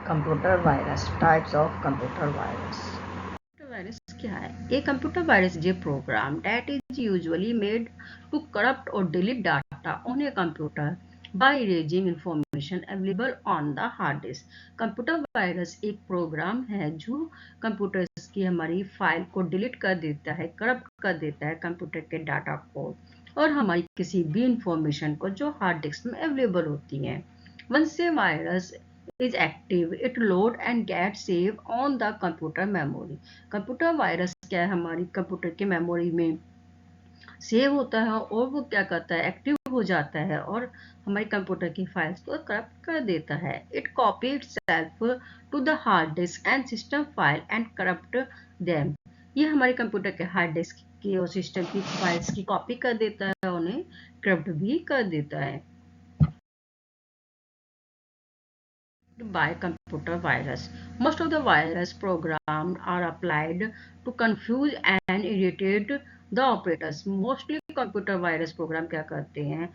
Computer virus, types of computer virus. Virus क्या है? A computer virus is a program that is usually made to corrupt or delete data on a computer by erasing information available on the hard disk. Computer virus एक programme है जो computer की हमारी file को delete कर देता है, corrupt कर देता है कंप्यूटर के डाटा को और हमारी किसी भी इंफॉर्मेशन को जो हार्ड डिस्क में अवेलेबल होती है। Once a virus is active, it load and get save on the computer memory. Computer virus क्या है? हमारी कंप्यूटर की मेमोरी में सेव होता है और वो क्या करता है? एक्टिव हो जाता है और हमारी कंप्यूटर की फाइल्स को करप्ट कर देता है। It copy itself to the hard disk and system file and corrupt them. ये हमारे कंप्यूटर के हार्ड डिस्क की और सिस्टम की फाइल्स की कॉपी कर देता है, उन्हें करप्ट भी कर देता है। By computer virus. Most of the virus programs are applied to confuse and irritate the operators. Mostly computer virus program क्या करते हैं?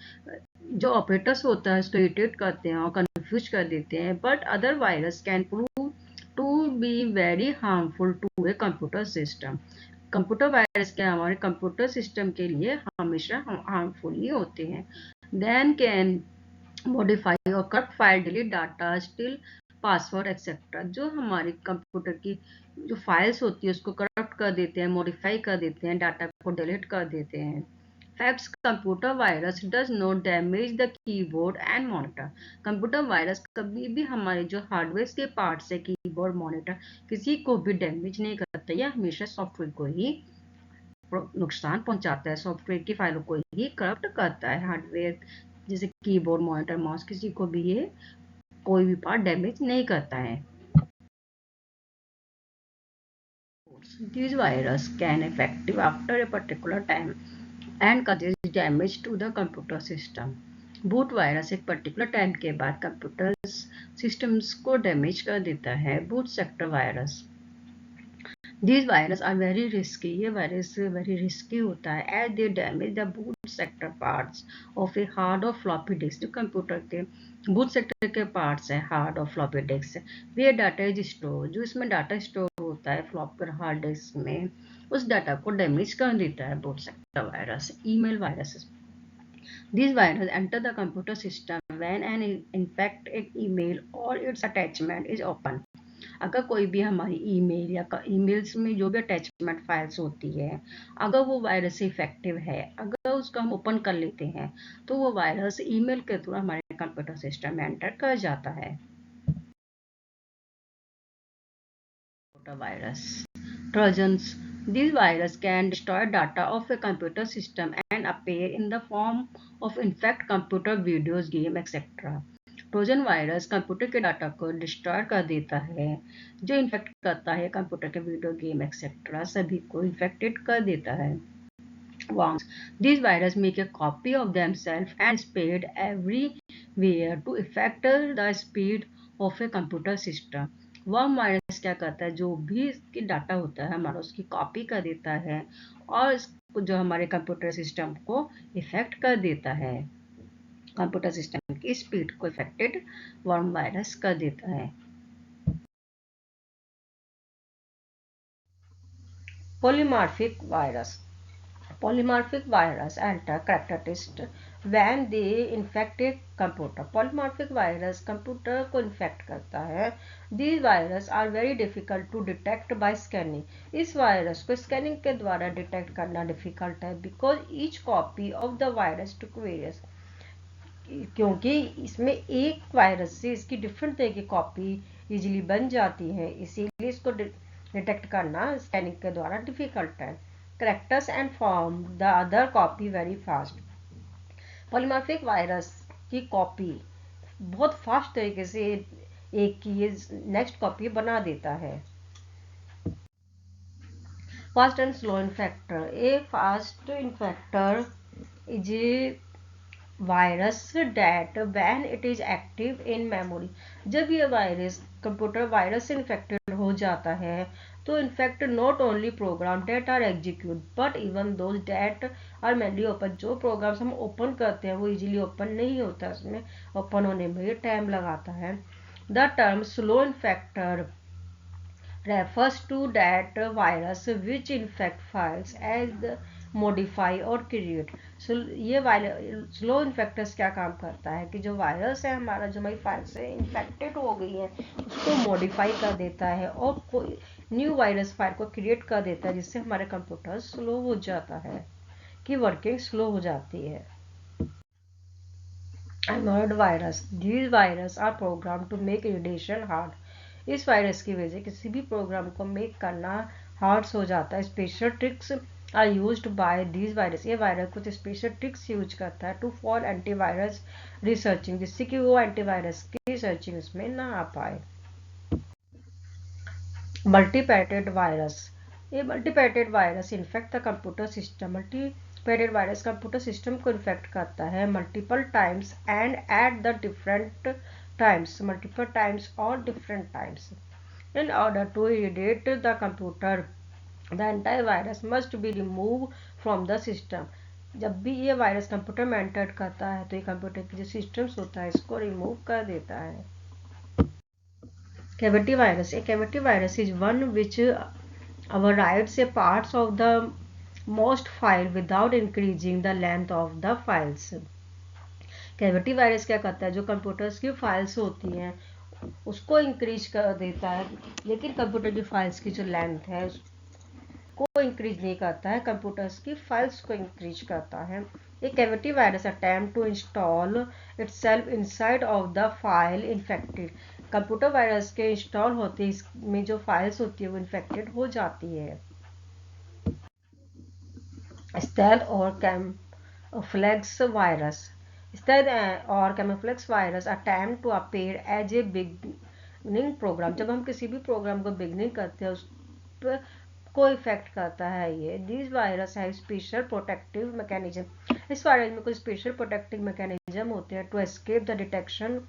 जो operators होता है उसको irritate करते हैं और confuse कर देते हैं. But other virus can prove to be very harmful to a computer system. Computer virus क्या हमारे कंप्यूटर सिस्टम के लिए हमेशा हार्मफुल ही होते हैं। देन कैन मॉडिफाई और cut file, delete data, still password etcetera. जो हमारी कंप्यूटर की जो फाइल्स होती है उसको करप्ट कर देते हैं, मॉडिफाई कर देते हैं, डाटा को डिलीट कर देते हैं। Facts: computer virus does not damage the keyboard and monitor. Computer virus कभी भी हमारे जो हार्डवेयर के पार्ट्स है, कीबोर्ड, मॉनिटर, किसी को भी डैमेज नहीं करता। यह हमेशा सॉफ्टवेयर को ही नुकसान पहुंचाता है, सॉफ्टवेयर की फाइलों को ही करप्ट करता है। हार्डवेयर जैसे कीबोर्ड, मॉनिटर, माउस, किसी को भी ये कोई भी पार्ट डैमेज नहीं करता है। This virus can effective after a particular time and causes damage to the computer system. Boot virus एक पर्टिकुलर टाइम के बाद कंप्यूटर सिस्टम्स को डैमेज कर देता है। Boot sector virus, These viruses are very risky. ये वायरस वेरी रिस्की होता है as they damage the boot sector parts of a hard और फ्लॉपी डिस्क। जो कंप्यूटर के बूट सेक्टर के पार्ट्स हैं, हार्ड और फ्लॉपी डिस्क, वे डाटा इज स्टोर, जो इसमें डाटा स्टोर होता है फ्लॉपी और हार्ड डिस्क में, उस डाटा को डैमेज कर देता है boot sector virus. Email virus, These viruses enter the computer system when an infected email or its attachment is open. अगर कोई भी हमारी ईमेल या ईमेल्स में जो भी अटैचमेंट फाइल्स होती है, अगर वो वायरस से इफेक्टिव है, अगर उसको हम ओपन कर लेते हैं तो वो वायरस ईमेल के थ्रू हमारे कंप्यूटर सिस्टम में एंटर कर जाता है। Virus trojans, These viruses can destroy data of a computer system and appear in the form of infect computer videos, game, etc. Trojan virus computer के data को destroy कर देता है, जो इन्फेक्ट करता है कंप्यूटर के वीडियो गेम एक्सेट्रा सभी को इन्फेक्टेड कर देता है। Worms, these viruses make a copy of themselves and spread everywhere to affect the speed of a computer system. Worm virus क्या करता है? जो भी इसकी डाटा होता है हमारा उसकी कॉपी कर देता है और इसको जो हमारे कंप्यूटर सिस्टम को इफेक्ट कर देता है, कंप्यूटर सिस्टम की स्पीड को इफेक्टेड वर्म वायरस कर देता है। Polymorphic virus, Polymorphic virus enter characteristic when they infect a computer. Polymorphic virus computer को इन्फेक्ट करता है। These viruses are very difficult to detect by scanning. इस वायरस को स्कैनिंग के द्वारा डिटेक्ट करना डिफिकल्ट है because each copy of the virus took various, क्योंकि इसमें एक वायरस से इसकी डिफरेंट तरह की कॉपी इजीली बन जाती है, इसीलिए इसको डिटेक्ट करना स्कैनिंग के द्वारा डिफिकल्ट है। Characters and form the other copy very fast. Polymorphic virus की कॉपी बहुत फास्ट तरीके से एक की नेक्स्ट कॉपी बना देता है। Fast and slow infector, a fast infector is a virus that when it is active in memory. जब ये वायरस कंप्यूटर वायरस से इन्फेक्टेड हो जाता है तो infect not only program that are execute but even those that are mainly open. जो programs हम open करते हैं वो इजीली ओपन नहीं होता, उसमें ओपन होने में टाइम लगाता है। The term slow infector refers to that virus which infect files as the modify और create. So ये स्लो इन्फेक्टर्स क्या काम करता है कि जो वायरस है हमारा, जो हमारी फाइल से इन्फेक्टेड हो गई है, उसको मॉडिफाई कर देता है और कोई न्यू वायरस फाइल को क्रिएट कर देता है, जिससे हमारे कंप्यूटर स्लो हो जाता है, कि वर्किंग स्लो हो जाती है. Armored virus, these virus are program to make radiation hard. इस वायरस की वजह से किसी भी प्रोग्राम को मेक करना हार्ड हो जाता है. Special tricks are used by these virus. ये वायरस कुछ स्पेशल ट्रिक्स यूज करता है टू फॉल एंटीवायरस रिसर्चिंग, जिससे कि वो एंटीवायरस की रिसर्चिंग उसमें ना आ पाए. मल्टीपैटेड वायरस, ये multipartite virus infect the computer system. Multipartite virus computer system को इन्फेक्ट करता है multiple times and at the different times, multiple times और different times. In order to irradiate the computer, the entire virus must be removed from the system. जब भी ये virus computer में enter करता है तो ये कंप्यूटर की जो सिस्टम्स होता है इसको रिमूव कर देता है. Cavity virus, A cavity virus is one which overrides a parts of the most file without increasing the length of the files. Cavity virus क्या करता है, जो कंप्यूटर्स की फाइल्स होती हैं उसको इंक्रीज कर देता है, लेकिन कंप्यूटर की फाइल्स की जो लेंथ है उसको इंक्रीज नहीं करता है, कंप्यूटर्स की फाइल्स को इंक्रीज करता है. एक cavity virus attempt to install itself inside of the file infected. Computer virus के इंस्टॉल होते ही इसमें जो फाइल्स होती है वो इन्फेक्टेड हो जाती है. स्टेल्थ और कैमोफ्लेक्स वायरस, स्टेल्थ और camouflage virus attempt to appear as a benign program. जब हम किसी भी प्रोग्राम को बिगनिंग करते हैं उस पर को इफेक्ट करता है ये. दिस वायरस है स्पेशल प्रोटेक्टिव मैकेनिज्म. इस वायरस में कुछ स्पेशल प्रोटेक्टिव मैकेनिज्म होते हैं to escape the detection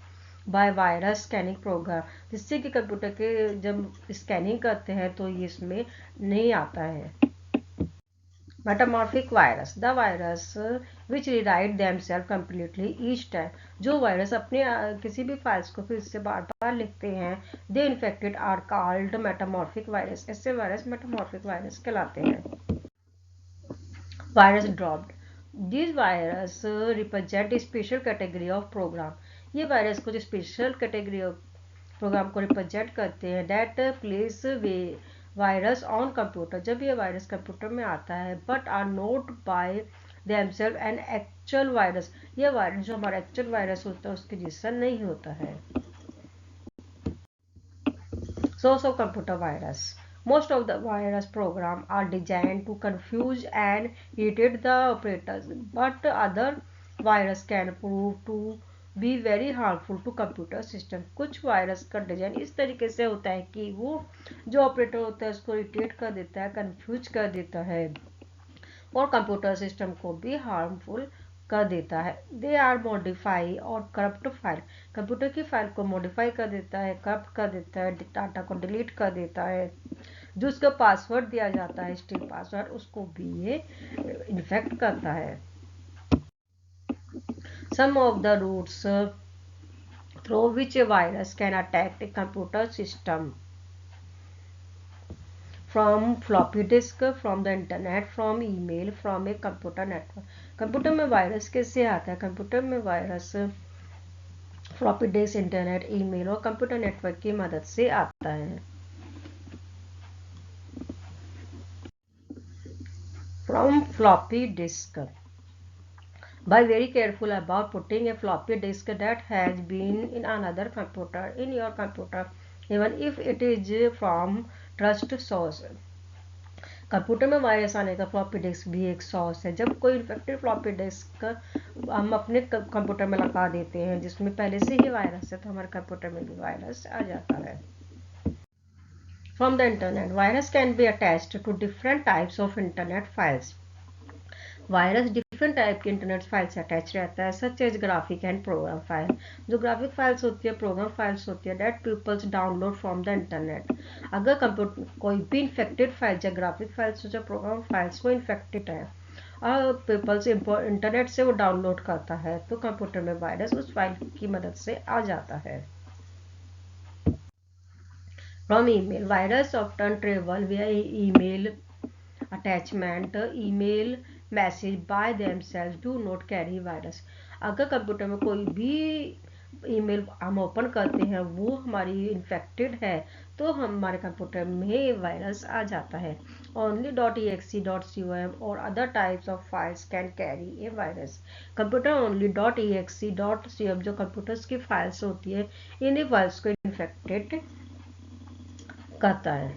by virus scanning program, जिससे कि कंप्यूटर के जब स्कैनिंग करते हैं तो ये इसमें नहीं आता है. Metamorphic virus, the virus which rewrite themselves completely each time. जो वायरस अपने किसी भी फाइल्स को फिर से बार बार लिखते हैं, they infected are called metamorphic virus. ऐसे वायरस मेटामॉर्फिक वायरस कहलाते हैं. Virus dropped, this virus represent special category of program. ये वायरस कुछ स्पेशल कैटेगरी ऑफ प्रोग्राम को रिप्रेजेंट करते हैं. That place way virus on computer, जब ये वायरस कंप्यूटर में आता है, but are not by themselves an actual virus. ये वायरस जो हमारा एक्चुअल वायरस होता है उसके जैसा नहीं होता है. Source of computer virus. Most of the virus program are designed to confuse and irritate the operators, but other virus can prove to be very harmful to computer system. कुछ virus का design इस तरीके से होता है कि वो जो ऑपरेटर होता है उसको इरिटेट कर देता है, कंफ्यूज कर देता है और कंप्यूटर सिस्टम को भी हार्मफुल कर देता है. दे आर मॉडिफाई और करप्ट फाइल. कंप्यूटर की फाइल को मॉडिफाई कर देता है, करप्ट कर देता है, डाटा को डिलीट कर देता है. जो उसका पासवर्ड दिया जाता है स्ट्रिंग पासवर्ड, उसको भी ये इन्फेक्ट करता है. Some of the routes through which a virus can attack a computer system, from floppy disk, from the internet, from email, from a computer network. Computer में वायरस कैसे आता है, कंप्यूटर में virus floppy disk, internet, email और computer network की मदद से आता है. From floppy disk, by very careful about putting a floppy disk that has been in another computer in your computer, even if it is from trust source. Computer में virus आने का floppy disk भी एक source है. जब कोई infected floppy disk हम अपने कंप्यूटर में लगा देते हैं जिसमें पहले से ही वायरस है, तो हमारे कंप्यूटर में भी वायरस आ जाता है. From the internet, virus can be attached to different types of internet files. Virus different type के इंटरनेट फाइल से अटैच रहता है, such as graphic and program file. जो ग्राफिक फाइल्स होती है, प्रोग्राम फाइल्स होती है, that peoples download from the internet. अगर कंप्यूटर कोई भी इन्फेक्टेड फाइल या ग्राफिक फाइल्स या प्रोग्राम फाइल्स वो इन्फेक्टेड है और पीपल्स इंटरनेट से वो डाउनलोड करता है, तो कंप्यूटर में वायरस उस फाइल की मदद से आ जाता है. From email, virus often travel via email attachment. email message bye themselves do not carry virus. अगर कंप्यूटर में कोई भी ईमेल हम ओपन करते हैं वो हमारी इन्फेक्टेड है तो हमारे कंप्यूटर में वायरस आ जाता है. ओनली .exe.com और other types of files can carry A virus. Computer only .exe.com जो कंप्यूटर्स की फाइल्स होती है इन्हीं फाइल्स को इन्फेक्टेड करता है.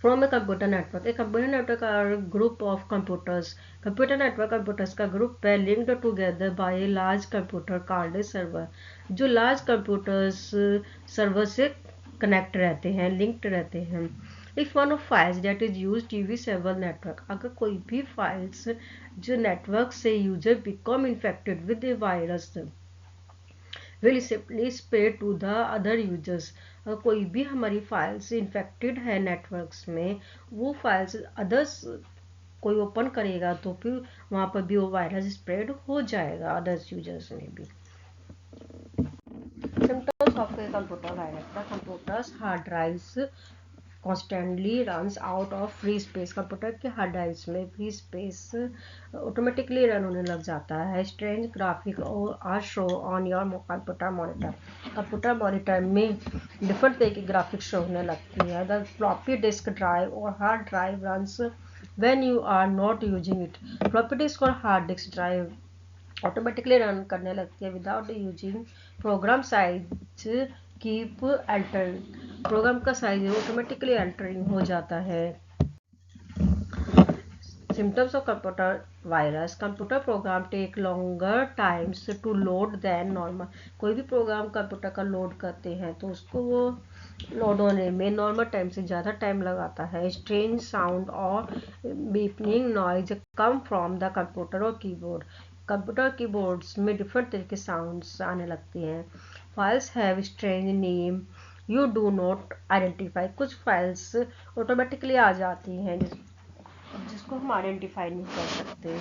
From a computer network. A computer network are a group of computers. Computer network computers का group है linked together by a large computer called a server. जो large computers server से connect रहते हैं, linked रहते हैं. If one of files that is used to use several network, अगर कोई भी files जो network से user become infected with a virus will simply spread to the other users. कोई भी हमारी फाइल्स इन्फेक्टेड है नेटवर्क्स में वो फाइल्स अदर्स कोई ओपन करेगा तो फिर वहाँ पर भी वो वायरस स्प्रेड हो जाएगा अदर्स यूजर्स में भी. Symptoms of a computer virus. The computer's hard drives constantly runs out of free space. Computer के हार्ड ड्राइव्स में फ्री स्पेस ऑटोमेटिकली रन होने लग जाता है. Strange graphic are show on your computer monitor. Computer monitor में different तरह की graphics show होने लगती है. द फ्लॉपी डिस्क ड्राइव और hard drive runs when you are not using it. Floppy disk और hard disk drive automatically run करने लगती है without using. Program size keep alter. Program का साइज ऑटोमेटिकली एल्टरिंग हो जाता है. Symptoms of computer virus. Computer program take longer times to load than normal. कोई भी प्रोग्राम कंप्यूटर का लोड करते हैं तो उसको वो लोड होने में नॉर्मल टाइम से ज़्यादा टाइम लगाता है. स्ट्रेंज साउंड और beeping noise come from the computer और कीबोर्ड. कंप्यूटर कीबोर्ड्स में डिफरेंट तरह के साउंड्स आने लगती हैं. Files have strange name you do not identify. कुछ फाइल्स ऑटोमेटिकली आ जाती हैं जिसको हम आइडेंटिफाई नहीं कर सकते.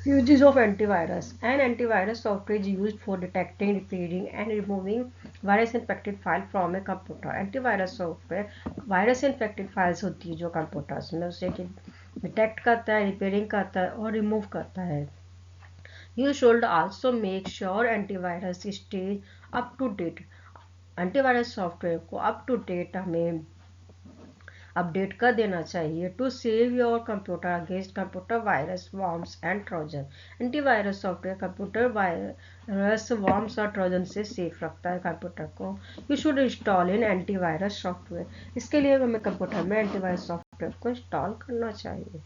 Uses of antivirus. An antivirus software is used for detecting, repairing and removing virus infected file from a computer. Antivirus software virus infected files होती है जो कंप्यूटर्स में उसे डिटेक्ट करता है, रिपेयरिंग करता है और रिमूव करता है. You should also make sure antivirus stay up to date. Antivirus software को अप टू डेट हमें अपडेट कर देना चाहिए. To save your computer against computer virus worms and trojan. Antivirus software computer virus worms और trojan से safe रखता है computer को. You should install in antivirus software. इसके लिए हमें कंप्यूटर में एंटीवायरस सॉफ्टवेयर को इंस्टॉल करना चाहिए.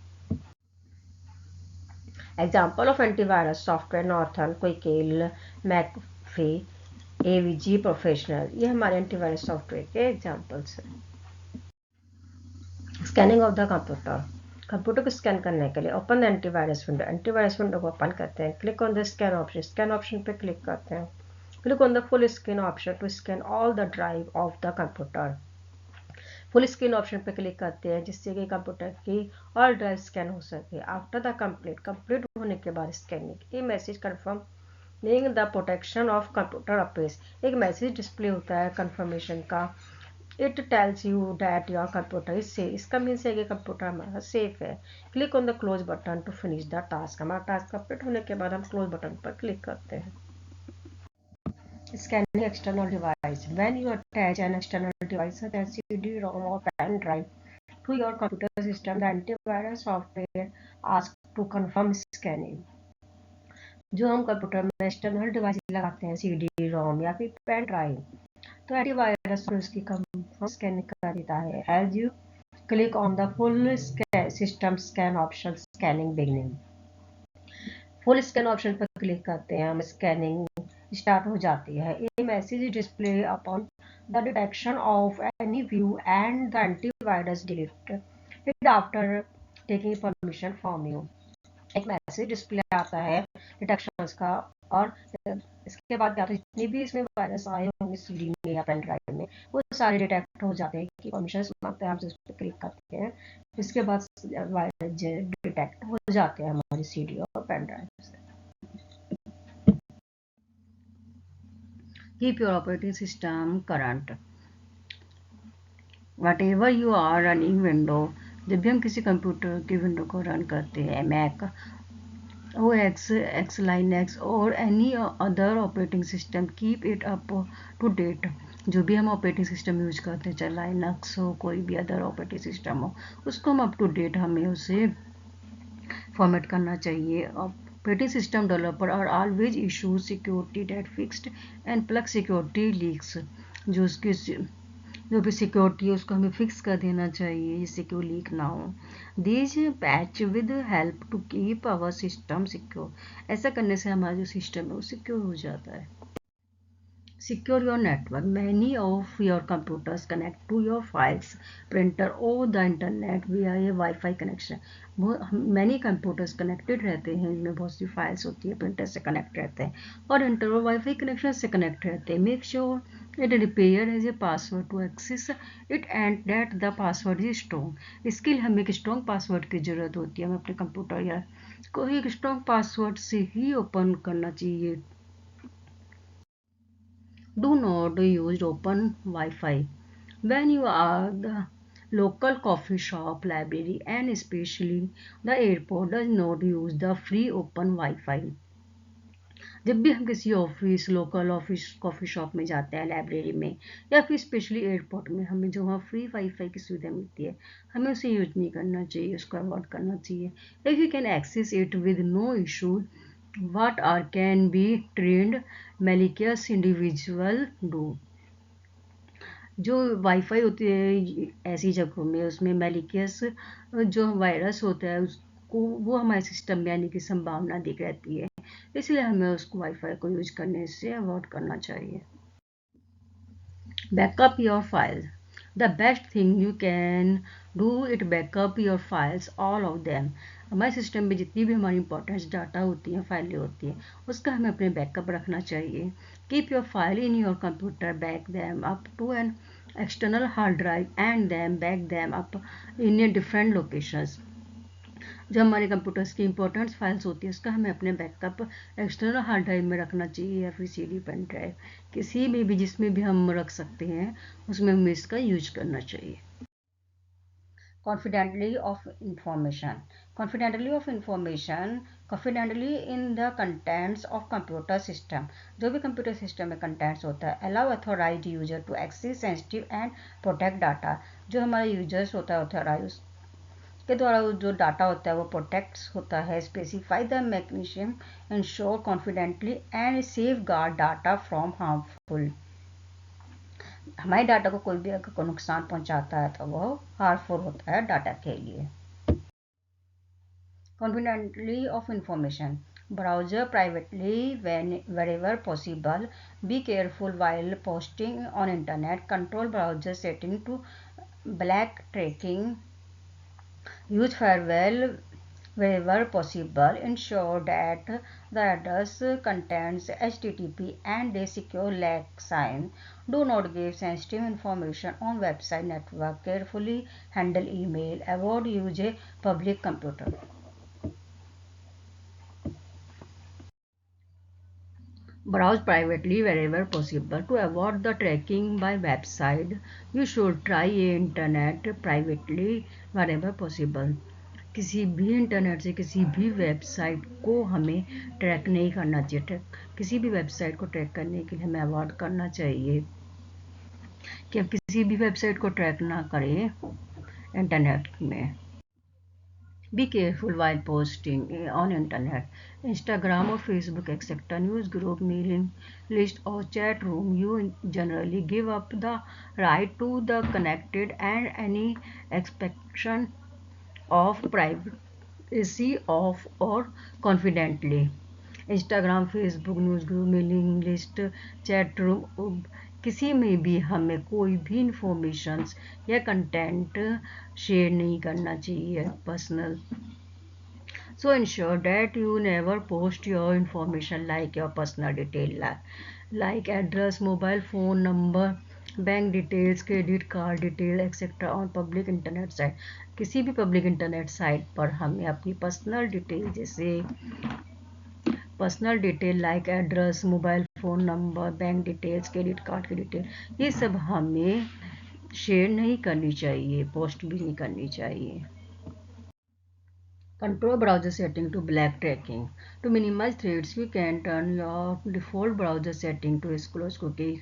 Example of antivirus software Norton, Quick Heal, McAfee, AVG professional. ये हमारे एंटीवायरस सॉफ्टवेयर के एग्जाम्पल्स हैं. Scanning of the computer. Computer को स्कैन करने के लिए open the antivirus window. Antivirus window को ओपन करते हैं. Click on the scan option. Scan option पे क्लिक करते हैं. Click on the full screen option to scan all the drive of the computer. Full screen option पे click करते हैं जिससे कि कंप्यूटर की ऑल ड्राइव स्कैन हो सके. आफ्टर द कंप्लीट होने के बाद scanning a message confirm the protection of computer appears. एक मैसेज डिस्प्ले होता है कंफर्मेशन का. It tells you that your computer is safe. इसका मीन्स है कि कंप्यूटर हमारा सेफ है. Click on the close button to finish the task. हमारा टास्क कंप्लीट होने के बाद हम क्लोज बटन पर क्लिक करते हैं. Scanning external device. When you attach an external device such as CD-ROM or pen drive to your computer system, the antivirus software asks to confirm scanning. जो हम computer में एक्सटर्नल डिवाइस लगाते हैं CD ROM या फिर pen drive तो antivirus उसकी confirm scanning कर देता है. As you click on the full system scan option scanning beginning. Full scan option पर क्लिक करते हैं हम स्कैनिंग स्टार्ट हो जाती है. A message display upon the detection of any view and the antivirus delete it after taking permission from you. एक message display आता है डिटेक्शंस का और इसके बाद क्या जितने भी इसमें वायरस आए होंगे सीडी में या पेन ड्राइव में वो सारे डिटेक्ट हो जाते हैं कि परमिशन मांगते हैं. आप उस पर क्लिक करते हैं इसके बाद वायरस डिटेक्ट हो जाते हैं हमारी सीडी और पेन ड्राइव से. Keep your operating system current. Whatever you are running window, जब भी हम किसी कंप्यूटर की विंडो को रन करते हैं, मैक OS, Linux और any other operating system, keep it up to date. जो भी हम ऑपरेटिंग सिस्टम यूज करते हैं, चाहे लाइनक्स हो, कोई भी अदर ऑपरेटिंग सिस्टम हो, उसको हम अप टू डेट हमें उसे फॉर्मेट करना चाहिए. Operating system developer are always issue security that fixed and plug security leaks. जो उसकी जो भी सिक्योरिटी है उसको हमें फिक्स कर देना चाहिए जिससे कि वो लीक ना हो. These patch with help to keep our system secure. ऐसा करने से हमारा जो सिस्टम है वो सिक्योर हो जाता है. Secure your network. Many of your computers connect to your files printer or the internet via a Wi-Fi connection. Many computers connected रहते हैं, इनमें बहुत सी फाइल्स होती है, प्रिंटर से कनेक्ट रहते हैं और इंटर और वाईफाई कनेक्शन से कनेक्ट रहते हैं. Make sure it repair as a password to access it and that the password is strong. इसके लिए हमें एक स्ट्रॉन्ग पासवर्ड की जरूरत होती है. हमें अपने कंप्यूटर या कोई एक स्ट्रॉन्ग पासवर्ड से ही ओपन करना चाहिए. Do not use open Wi-Fi when you are the local coffee shop, library, and especially the airport. Does not use the free open Wi-Fi. जब भी हम किसी office, local office, coffee shop में जाते हैं, लाइब्रेरी में या फिर स्पेशली एयरपोर्ट में, हमें जो वहाँ फ्री वाईफाई की सुविधा मिलती है, हमें उसे यूज नहीं करना चाहिए, उसको अवॉइड करना चाहिए. If you can access it with no issue, what are can be trained malicious individual do. जो वाईफाई होती है ऐसी जगहों में, उसमें मैलिकियस जो वायरस होता है उसको वो हमारे सिस्टम में आने की संभावना दिख रहती है, इसलिए हमें उसको वाईफाई को यूज करने से अवॉइड करना चाहिए. Backup your files. The best thing you can do it backup your files, all of them. हमारे सिस्टम में जितनी भी हमारी इंपॉर्टेंट डाटा होती हैं, फाइलें होती हैं, उसका हमें अपने बैकअप रखना चाहिए. Keep your file in your computer, back them up to an external hard drive and them back them up in a different locations. जो हमारे कंप्यूटर्स की इंपॉर्टेंट फाइल्स होती है उसका हमें अपने बैकअप एक्सटर्नल हार्ड ड्राइव में रखना चाहिए या फिर CD पेन ड्राइव, किसी में भी जिसमें भी हम रख सकते हैं उसमें हमें इसका यूज करना चाहिए. Confidently of information. Confidently in the contents of computer system. जो भी कंप्यूटर सिस्टम में कंटेंट्स होता है, allow authorized user to access sensitive and protect data. जो हमारा यूजर्स होता है ऑथराइज के द्वारा जो डाटा होता है वो प्रोटेक्ट होता है. Specify the mechanism ensure confidently and safe guard data from harmful. हमारे डाटा को कोई भी अगर को नुकसान पहुंचाता है तो वो हार्मफुल होता है डाटा के लिए. Confidently of information. Browser privately wherever possible. Be careful while posting on internet. Control browser setting to black tracking. Use firewall wherever possible. Ensure that the address contains HTTP and a secure lag sign. Do not give sensitive information on website network. Carefully handle email. Avoid use a public computer. Browse privately wherever possible. To avoid the tracking by website, you should try internet privately wherever possible. किसी भी internet से किसी भी website को हमें track नहीं करना चाहिए. किसी भी वेबसाइट को ट्रैक करने के लिए हमें अवॉइड करना चाहिए कि हम किसी भी वेबसाइट को ट्रैक ना करें इंटरनेट में. Be careful while posting on internet. Instagram or Facebook, etc. News group, mailing list or chat room. You generally give up the right to the connected and any expectation of privacy of or confidently. Instagram, Facebook, news group, mailing list, chat room, किसी में भी हमें कोई भी information या content share नहीं करना चाहिए personal. So ensure that you never post your information like your personal detail like address, mobile phone number, bank details, credit card detail etcetera on public internet site. किसी भी public internet site पर हमें अपनी personal detail जैसे personal detail like address, mobile phone number, bank details, credit card की detail, ये सब हमें शेयर नहीं करनी चाहिए, पोस्ट भी नहीं करनी चाहिए। Control browser setting to black tracking. To minimize threats, you can turn your default browser setting to exclude cookies,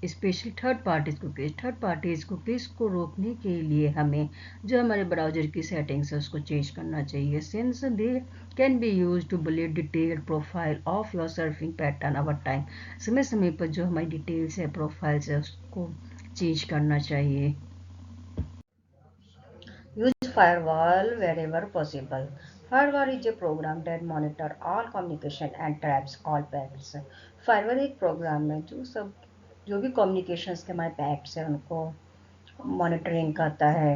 especially third-party cookies. Third-party cookies को रोकने के लिए हमें जो हमारे ब्राउजर की सेटिंग्स है उसको चेंज करना चाहिए, since they can be used to build detailed profile of your surfing pattern over time. समय समय पर जो हमारी डिटेल्स है, प्रोफाइल्स है, उसको चेंज करना चाहिए। Use firewall wherever possible. Firewall is a program that monitor all communication and traps all packets. Firewall एक प्रोग्राम है जो भी communications के हमारे पैक्ट्स है उनको मॉनिटरिंग करता है।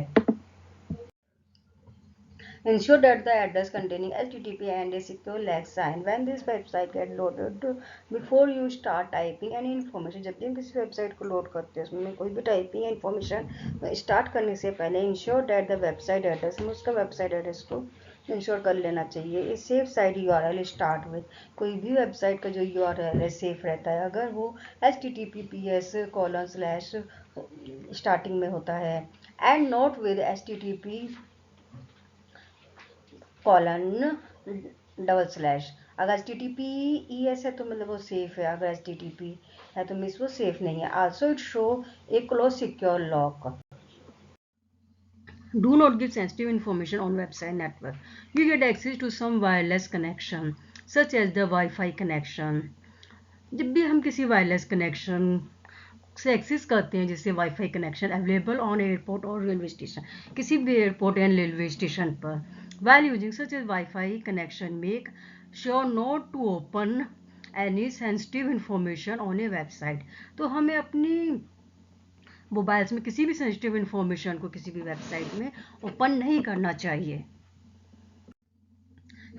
Ensure that the address containing HTTP and a secure lag sign when this website get loaded before you start typing any information. जब भी हम किसी वेबसाइट को लोड करते हैं उसमें कोई भी टाइपिंग या इन्फॉर्मेशन स्टार्ट करने से पहले ensure that the website address, हम उसका वेबसाइट एड्रेस को इंश्योर कर लेना चाहिए। इस safe site URL start with, कोई भी वेबसाइट का जो URL है सेफ रहता है अगर वो https:/ स्टार्टिंग में होता है, एंड नॉट विद http:// अगर HTTPS है तो मतलब वो सेफ है, अगर HTTP है तो मीन्स वो सेफ नहीं है। Also it show A close secure lock. Do not give sensitive information on website network. You get access to some wireless connection, such as the Wi-Fi connection. जब भी हम किसी वायरलेस कनेक्शन से access करते हैं, जैसे wifi connection available on airport और railway station, किसी भी एयरपोर्ट एंड रेलवे स्टेशन पर, while using such as Wi-Fi connection, make sure not to open any sensitive information on a website. तो हमें अपनी मोबाइल्स में किसी भी सेंसिटिव इंफॉर्मेशन को किसी भी वेबसाइट में ओपन नहीं करना चाहिए।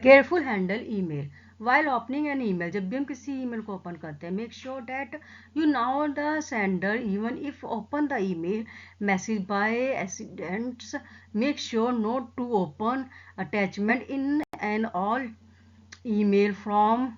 Careful handle email while opening an email, जब भी हम किसी ईमेल को ओपन करते हैं make sure that you know the sender even if open the email message by accidents, make sure not to open attachment in an all email from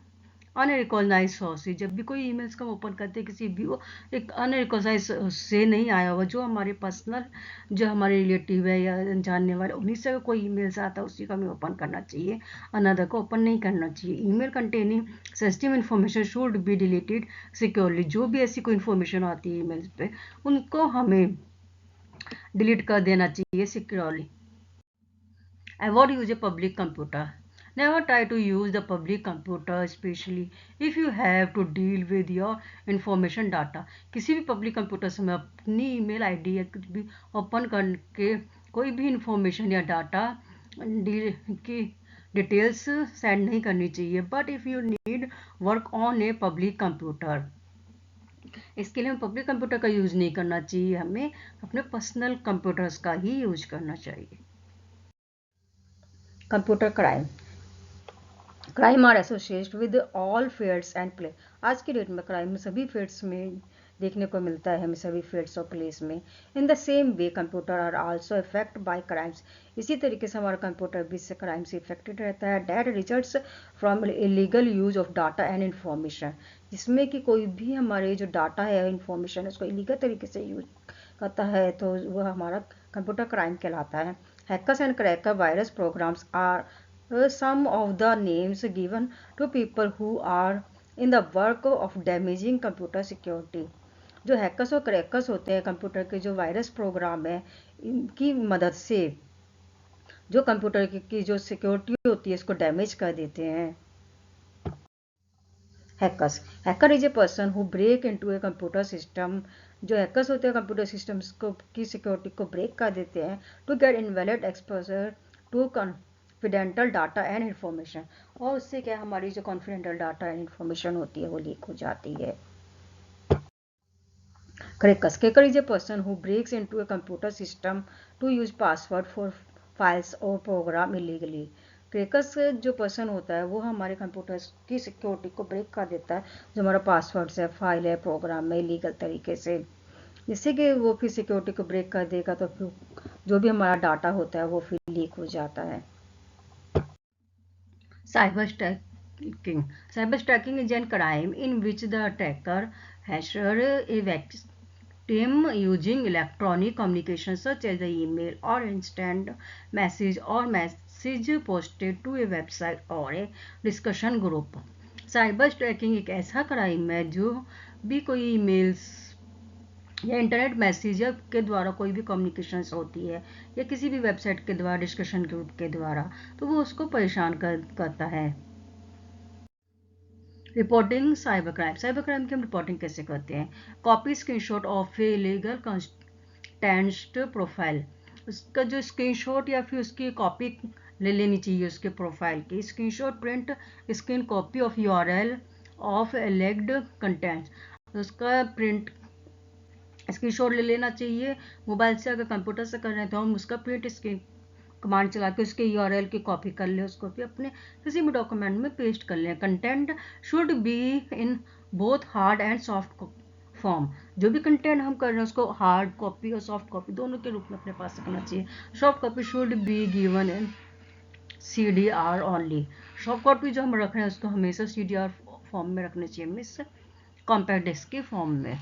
unrecognize source. जब भी कोई ईमेल्स का open करते हैं किसी भी वो एक अनरिकॉग्नाइज से नहीं आया हुआ, जो हमारे पर्सनल जो हमारे रिलेटिव है या जानने वाले उन्हीं से कोई ईमेल्स आता है उसी का हमें ओपन करना चाहिए, अनदर को ओपन नहीं करना चाहिए। Email containing sensitive information should be deleted securely, जो भी ऐसी कोई इन्फॉर्मेशन आती है ईमेल्स पे उनको हमें डिलीट कर देना चाहिए securely. Avoid use a public computer. Never try to use the public computer, especially if you have to deal with your information data. किसी भी पब्लिक कंप्यूटर से हमें अपनी ईमेल आईडी या कुछ भी ओपन करके कोई भी इंफॉर्मेशन या डाटा की डिटेल्स सेंड नहीं करनी चाहिए। But if you need work on a public computer, इसके लिए हमें पब्लिक कंप्यूटर का यूज़ नहीं करना चाहिए, हमें अपने पर्सनल कंप्यूटर्स का ही यूज करना चाहिए। Computer crime are associated with all fields and play. आज की डेट में क्राइम सभी फील्ड्स में देखने को मिलता है, हमें सभी फील्ड्स और प्लेस में। In the same way computer are also effect by crimes, इसी तरीके से हमारा कंप्यूटर भी से क्राइम से इफेक्टेड रहता है। That results from illegal use of data and information, जिसमें कि कोई भी हमारे जो डाटा है इन्फॉर्मेशन उसको इलीगल तरीके से यूज करता है तो वह हमारा कंप्यूटर क्राइम कहलाता है। Hackers and cracker virus programs are some of the names given to people who are in the work of damaging computer security. जो हैकर्स और क्रैकर्स होते हैं कंप्यूटर के जो वायरस प्रोग्राम है इनकी मदद से जो कंप्यूटर की जो सिक्योरिटी होती है इसको डैमेज कर देते हैं। Hacker is a person who break into a computer system, जो हैकर्स होते हैं कंप्यूटर सिस्टम्स को की सिक्योरिटी को ब्रेक कर देते हैं to get invalid exposure to confidential data and information, और उससे क्या हमारी जो कॉन्फिडेंशियल डाटा एंड इन्फॉर्मेशन होती है वो लीक हो जाती है। Cracker is a person who breaks into a computer system to use password for files or program illegally. Crackers जो पर्सन होता है वो हमारे कंप्यूटर की सिक्योरिटी को ब्रेक कर देता है, जो हमारा पासवर्ड है, फाइल है, प्रोग्राम है, इलीगल तरीके से, जिससे कि वो फिर सिक्योरिटी को ब्रेक कर देगा तो फिर जो भी हमारा डाटा होता है वो फिर लीक हो जाता है। Cyber tracking. Cyber tracking is a crime in which the attacker has a victim using electronic communication such as the email or instant message or message posted to a website or a discussion group. Cyber tracking एक ऐसा crime है जो भी कोई emails या internet message के द्वारा कोई भी कम्युनिकेशन होती है या किसी भी वेबसाइट के द्वारा डिस्कशन ग्रुप के द्वारा, तो वो उसको परेशान करता है। रिपोर्टिंग साइबर क्राइम की हम रिपोर्टिंग कैसे करते हैं? Copy screenshot of a legal content profile, उसका जो स्क्रीनशॉट या फिर उसकी कॉपी ले लेनी चाहिए उसके प्रोफाइल की। Screenshot print screen copy of URL of alleged content, उसका प्रिंट स्क्रीनशॉट ले लेना चाहिए। मोबाइल से अगर कंप्यूटर से कर रहे हैं तो हम उसका प्रिंट स्क्रीन कमांड चला के उसके यूआरएल की कॉपी कर लें, उसको भी अपने किसी भी डॉक्यूमेंट में पेस्ट कर लें। Content should be in both hard and soft form, जो भी कंटेंट हम कर रहे हैं उसको हार्ड कॉपी और सॉफ्ट कॉपी दोनों के रूप में अपने पास रखना चाहिए। Soft copy should be given in CDR only, soft copy जो हम रख रहे हैं उसको हमेशा CDR फॉर्म में रखना चाहिए, मीन्स कॉम्पैक्ट डिस्क के फॉर्म में।